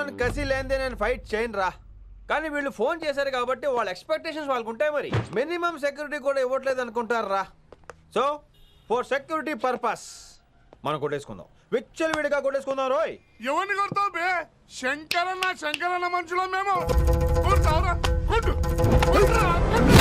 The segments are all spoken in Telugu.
గెలవాలని కసి లేనిదే నేను ఫైట్ చేయను రా. కానీ వీళ్ళు ఫోన్ చేశారు కాబట్టి వాళ్ళ ఎక్స్పెక్టేషన్స్ వాళ్ళకు ఉంటాయి. మరి మినిమం సెక్యూరిటీ కూడా ఇవ్వట్లేదు అనుకుంటారు రా. సో ఫర్ సెక్యూరిటీ పర్పస్ మనం కొట్టేసుకుందాం, విచ్చలు విడిగా కొట్టేసుకుందాం. రోయ్ ఎవరిని కొడతావు బే? శంకరన్న మనుషులో మేము. కొడతావురా, కొట్టు, కొట్టురా, కొట్టు.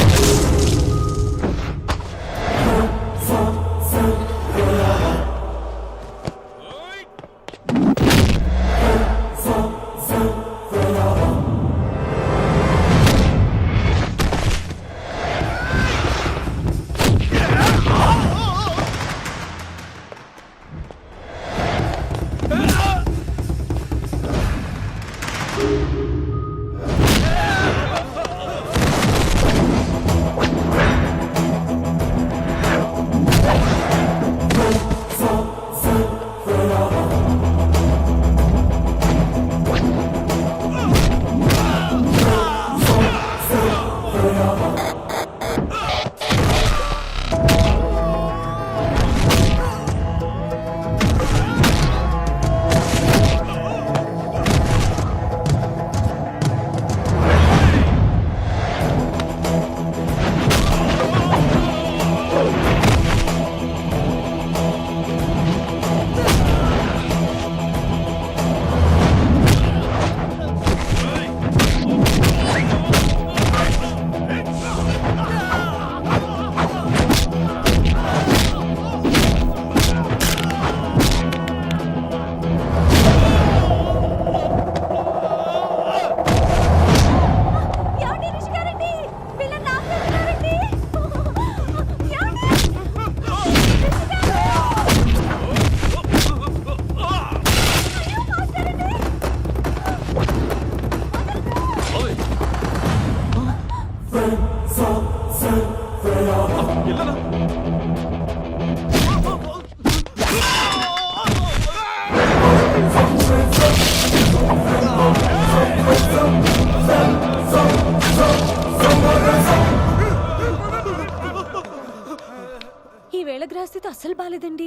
ఈ వేళ గ్రహస్థితి అస్సలు బాలేదండి.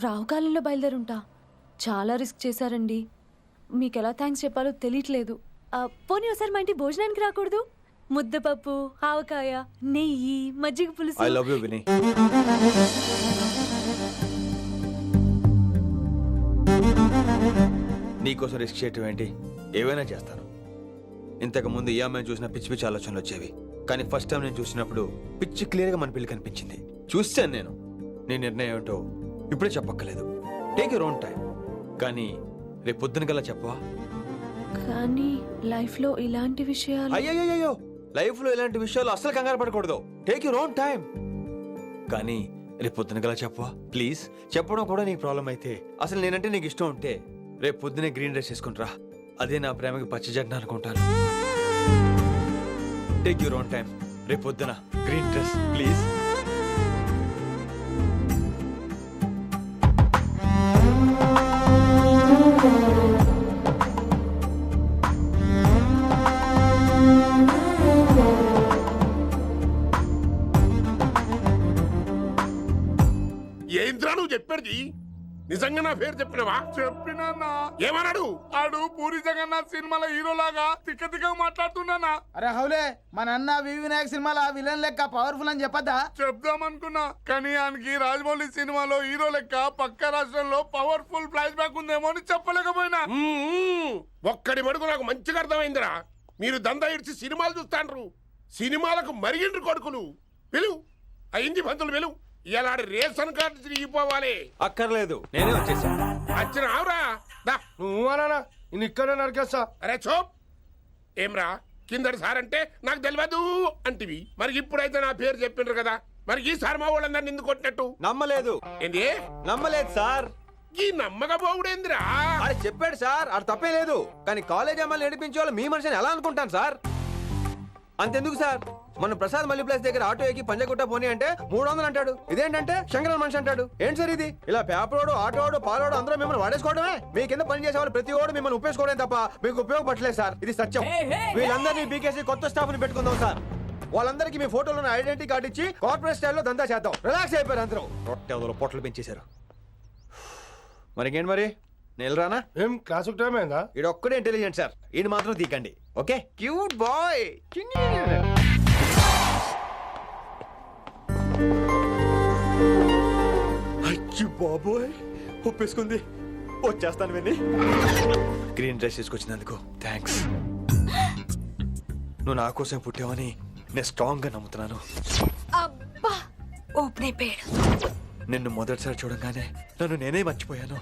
రావుకాలంలో బయలుదేరుంటా. చాలా రిస్క్ చేశారండి. మీకు ఎలా థ్యాంక్స్ చెప్పాలో తెలియట్లేదు. పోనీ ఒకసారి మా ఇంటి భోజనానికి రాకూడదు? ముద్దపప్పు, ఆవకాయ, నెయ్యి, మజ్జిగ పులుసు. I love you Vini. నీకోసం రిస్క్ చేయటం ఏంటి? ఏవైనా చేస్తాను. ఇంతకు ముందు ఈ అమ్మాయిని చూసిన పిచ్చి పిచ్చి ఆలోచనలు వచ్చేవి, కానీ ఫస్ట్ టైం నేను చూసినప్పుడు పిచ్చి క్లియర్గా మన పిల్లి కనిపించింది. చూశాను నేను. నీ నిర్ణయం ఏమిటో ఇప్పుడే చెప్పక్కర్లేదు. Take your own time. కానీ రేపు పొద్దున కల్లా చెప్పవా? కానీ లైఫ్లో ఇలాంటి విషయాలు. అయ్యో, లైఫ్లో ఇలాంటి విషయాలు అస్సలు కంగారు పడకూడదు. Take your own time. కానీ రేపు పొద్దున కల్లా చెప్పవా ప్లీజ్? చెప్పడం కూడా నీకు ప్రాబ్లం అయితే, అసలు నేనంటే నీకు ఇష్టం ఉంటే రేపు పొద్దునే గ్రీన్ డ్రెస్ వేసుకుంటారా. అదే నా ప్రేమకి పచ్చి జట్న అనుకుంటాను. Take your own time. రేపు పొద్దున గ్రీన్ డ్రెస్ ప్లీజ్. ఏంద్రా నువ్వు చెప్పేది? నిజంగా నా పేరు చెప్పినవా? చెప్పినా. ఏమన్నాడు? ఆడు పూరి జగన్నాథ్ సినిమాలో హీరోలాగా తిక్క తిక్క మాట్లాడుతున్నానా? అరే హౌలే, మన అన్న వినాయక్ సినిమాలో విలన్ లెక్క పవర్ఫుల్ అని చెప్పద్దా? చెప్దామనుకున్నా, కానీ ఆయనకి రాజమౌళి సినిమాలో హీరో లెక్క పక్క రాష్ట్రంలో పవర్ఫుల్ ఫ్లాష్ బ్యాక్ ఉందేమో అని చెప్పలేకపోయినా. ఒక్కడి మడుగు నాకు మంచిగా అర్థమైందిరా. మీరు దందా ఇడిచి సినిమాలు చూస్తాండ్రు, సినిమాలకు మరిగిండ్రు కొడుకులు. పిలువు, అయింది పంతులు పిలువు. ఇలా రేషన్ కార్డు తిరిగిపోవాలి. అక్కర్లేదు, నేనే వచ్చేసా. వచ్చిన ఆవురా. నువ్వు అనా నేను ఇక్కడ నరికేస్తా. అరే చోప్. ఏమ్రా, కిందటి సార్ అంటే నాకు తెలియదు అంటివి. మరి ఇప్పుడైతే నా పేరు చెప్పిండ్రు కదా, మరి ఈ సార్ మా వాళ్ళందరినీ ఎందుకు కొట్టినట్టు? నమ్మలేదు. ఏంది? నమ్మలేదు సార్. ఈ నమ్మకపోవుడేందిరా? అది చెప్పాడు సార్, అది తప్పే లేదు. కానీ కాలేజ్ అమ్మాయిలు నడిపించే వాళ్ళు మీ మనిషిని ఎలా అనుకుంటాను సార్? అంతెందుకు సార్, మన ప్రసాద్ మల్లి ప్లేస్ దగ్గర ఆటో ఎక్కి పంజగుట్ట పోనీ అంటే 300 అంటాడు. ఇదేంటంటే శంకరన్ మనిషి అంటాడు. ఏంటి సార్ ఇది? ఇలా పేపరోడు, ఆటోడు, పాలోడు అందరూ మిమ్మల్ని వాడేసుకోవడమే. మీ కింద పని చేసే వాళ్ళు ప్రతి ఓడు మిమ్మల్ని ఉపయోగించుకోవడం తప్ప మీకు ఉపయోగపడలేదు సార్. ఇది సత్యం. వీళ్ళందరినీ బీకేసి కొత్త స్టాఫ్ ని పెట్టుకుందాం సార్. వాళ్ళందరికీ మీ ఫోటోలో ఐడెంటిటీ కార్డు ఇచ్చి కార్పొరేట్ స్టైల్లో దందా చేద్దాం. రిలాక్స్ అయిపోయారు అందరూ. రొట్టె పొట్టలు పెంచేశారు. మరికేంటి మరి, నేను రానా ఏం క్లాసుకు టైం అయిందా? ఈడొక్కడే ఇంటెలిజెంట్ సార్, ఈయన మాత్రం తీకండి. Okay, cute boy. అచ్చి బాబోయ్, ఒప్పేసుకుంది. వచ్చేస్తాను విని. గ్రీన్ డ్రెస్ తీసుకొచ్చినందుకు థ్యాంక్స్. నువ్వు నా కోసం పుట్టావని నేను స్ట్రాంగ్ గా నమ్ముతున్నాను. అబ్బా ఓపెన్ అయిపోయాడు. నిన్ను మొదటిసారి చూడంగానే నన్ను నేనే మర్చిపోయాను.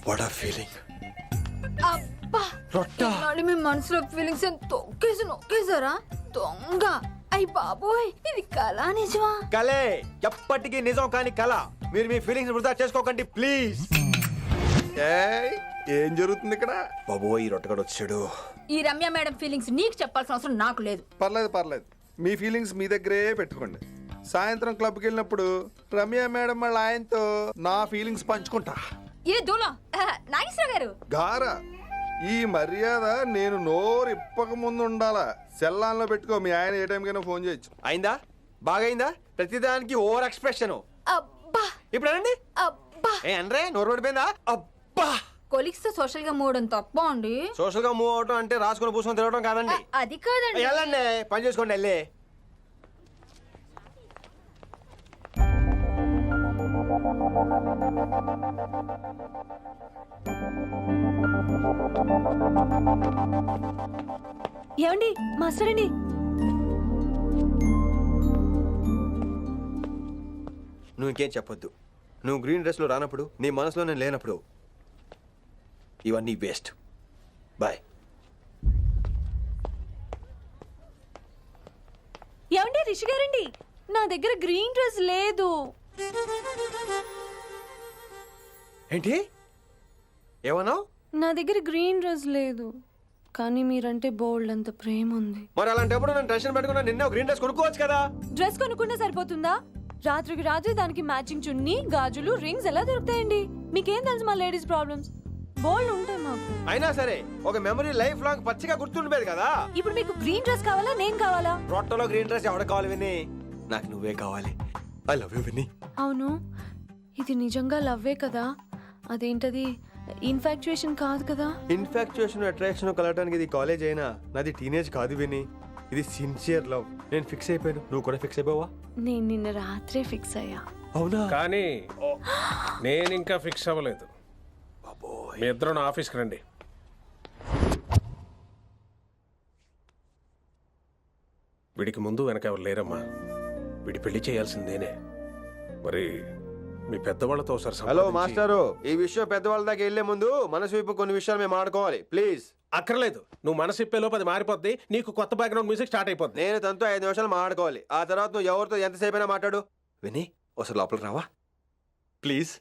వాట్ ఆ ఫీలింగ్. అబ్బా రొట్టా. నాడు మీ మనసులో ఫీలింగ్స్ తొక్కేసి నొక్కేసారా దొంగ. అయ్యి బాబోయ్, ఇది కళ నిజమా? కలే, ఎప్పటికీ నిజం కాని కళ. మీరు మీ ఫీలింగ్స్ వృధా చేసుకోకండి ప్లీజ్. ఏం జరుగుతుంది ఇక్కడ? బాబోయ్, ఈ రొట్టగడు వచ్చాడు. ఈ రమ్య మేడం ఫీలింగ్స్ నీకు చెప్పాల్సిన అవసరం నాకు లేదు. పర్లేదు మీ ఫీలింగ్స్ మీ దగ్గరే పెట్టుకోండి. సాయంత్రం క్లబ్కి వెళ్ళినప్పుడు రమ్య మేడం వాళ్ళ ఆయనతో నా ఫీలింగ్స్ పంచుకుంటా. ఏ దూలం నాగేశ్వర గారు. గారా, ఈ మర్యాద నేను నోరు ఇప్పక ముందు ఉండాలా. సెల్లాన్లో పెట్టుకో, మీ ఆయన ఏ టైంకైనా ఫోన్ చేయొచ్చు. అయిందా? బాగైందా? ప్రతిదానికి ఓవర్ ఎక్స్ప్రెషన్. అబ్బా ఇప్పుడు అనండి. అబ్బా ఏ అనరే, నోరు పడిపోయిందా? అబ్బా. కొలిక్స్ తో సోషల్ గా మూవడం తప్ప అండి. సోషల్ గా మూవ్ అవటం అంటే రాసుకుని పూసుకొని తిరగడం కాదండి. అది కాదండి. వెళ్ళండి, పని చేసుకోండి వెళ్ళి. ఏమండి మాస్టర్ అండి. నువ్వు ఇంకేం చెప్పొద్దు. నువ్వు గ్రీన్ డ్రెస్ లో రానప్పుడు, నీ మనసులో నేను లేనప్పుడు ఇవన్నీ వేస్ట్. బాయ్. ఏమండి రిషి గారండి, నా దగ్గర గ్రీన్ డ్రెస్ లేదు. ఏంటి ఏమన్నావు? నా దగ్గర గ్రీన్ డ్రెస్ లేదు, కానీ మీరంటే బోల్డ్ అంత ప్రేమ ఉంది. మరి అలాంటప్పుడు నేను టెన్షన్ పెట్టుకున్నా, నిన్నే గ్రీన్ డ్రెస్ కొనుక్కోవచ్చు కదా. డ్రెస్ కొనుక్కుంటే సరిపోతుందా? రాత్రికి రాత్రి దానికి మ్యాచింగ్ చున్నీ, గాజులు, రింగ్స్ ఎలా దొరుకుతాయండి? మీకేం తెలుసు మా లేడీస్ ప్రాబ్లమ్స్? బోల్డ్ ఉంటాయి మాకు. అయినా సరే ఒక మెమరీ లైఫ్ లాంగ్ పచ్చిగా గుర్తుండిపోయేది కదా. ఇప్పుడు మీకు గ్రీన్ డ్రెస్ కావాలా, నేను కావాలా? రొట్టలో గ్రీన్ డ్రెస్ ఎవడ కావాలి విని? నాకు నువ్వే కావాలి. ఐ లవ్ యూ విని. అవును, ఇది నిజంగా లవ్వే కదా? అదేంటది ఇన్ఫాక్చుయేషన్ కాదు కదా? ఇన్ఫాక్చుయేషన్ అట్రాక్షన్ కలగడానికి ఇది కాలేజ్ అయినా నాది టీనేజ్ కాదు విని. ఇది సిన్సియర్ లవ్. నేను ఫిక్స్ అయిపోయాను, నువ్వు కూడా ఫిక్స్ అయిపోవా? నేను నిన్న రాత్రే ఫిక్స్ అయ్యా. అవునా? కానీ నేను ఇంకా ఫిక్స్ అవ్వలేదు. మీ ఇద్దరు నా ఆఫీస్కి రండి. వీడికి ముందు వెనక ఎవరు లేరమ్మా. వీడి పెళ్లి చేయాల్సిందేనే. మరి మీ పెద్దవాళ్ళతో ఒకసారి హలో సంప్రదించి- మాస్టారు, ఈ విషయం పెద్దవాళ్ళ దాకా వెళ్లే ముందు మనసు వైపు కొన్ని విషయాలు మేము ఆడుకోవాలి ప్లీజ్. అక్కర్లేదు, నువ్వు మనసు ఇప్పేలోపు అది మారిపోద్ది. నీకు కొత్త బ్యాక్గ్రౌండ్ మ్యూజిక్ స్టార్ట్ అయిపోద్ది. నేను తనతో 5 నిమిషాలు మాట్లాడుకోవాలి. ఆ తర్వాత నువ్వు ఎవరితో ఎంతసేపు అయినా మాట్లాడు. విని ఒకసారి లోపలికి రావా ప్లీజ్?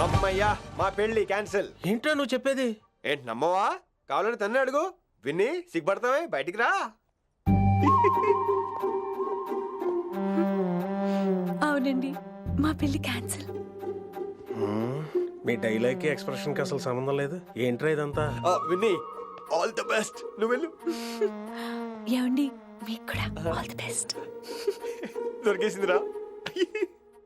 అమ్మయ్యా, మా పెళ్లి క్యాన్సిల్. ఏంటో నువ్వు చెప్పేది? ఏంటి నమ్మవా? కావాలని తన్నే అడుగు. విన్ని సిగ్గుపడతావే, బయటికి రా. అవునండి, మా పెళ్లి క్యాన్సిల్. మీ డైలాగ్కి ఎక్స్ప్రెషన్కి అసలు సంబంధం లేదు. ఏంట్రా ఇదంతా? విన్ని ఆల్ ది బెస్ట్. నువ్వు వెళ్ళు. ఏమండి మీకు కూడా ఆల్ ది బెస్ట్. దొరికేసిందిరా.